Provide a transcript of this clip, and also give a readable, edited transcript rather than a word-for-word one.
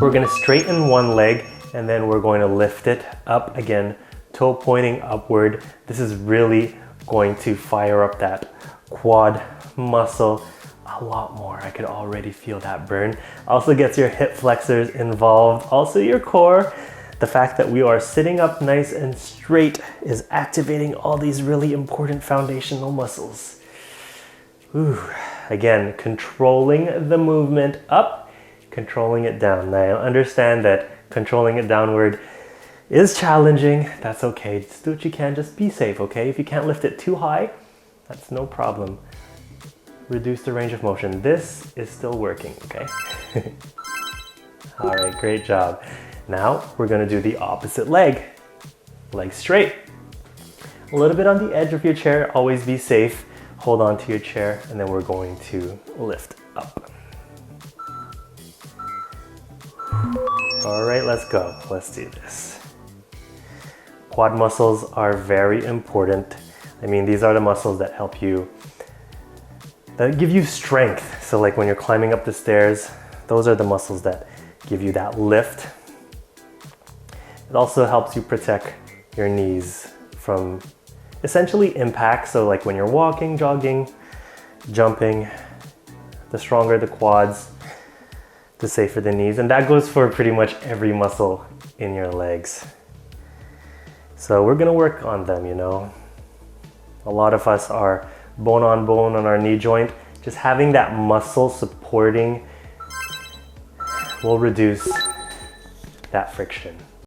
We're gonna straighten one leg and then we're going to lift it up again, toe pointing upward. This is really going to fire up that quad muscle a lot more. I could already feel that burn. Also gets your hip flexors involved, also your core. The fact that we are sitting up nice and straight is activating all these really important foundational muscles. Ooh. Again, controlling the movement up, controlling it down. Now, understand that controlling it downward is challenging. That's okay. Just do what you can. Just be safe, okay? If you can't lift it too high, that's no problem. Reduce the range of motion. This is still working, okay? All right, great job. Now we're gonna do the opposite leg. Leg straight. A little bit on the edge of your chair. Always be safe. Hold on to your chair, and then we're going to lift up. All right, let's go. Let's do this. Quad muscles are very important. I mean, these are the muscles that help you, that give you strength. So like when you're climbing up the stairs, those are the muscles that give you that lift. It also helps you protect your knees from essentially impact. So like when you're walking, jogging, jumping, the stronger the quads, the safer the knees. And that goes for pretty much every muscle in your legs. So we're gonna work on them, you know. A lot of us are bone on our knee joint. Just having that muscle supporting will reduce that friction.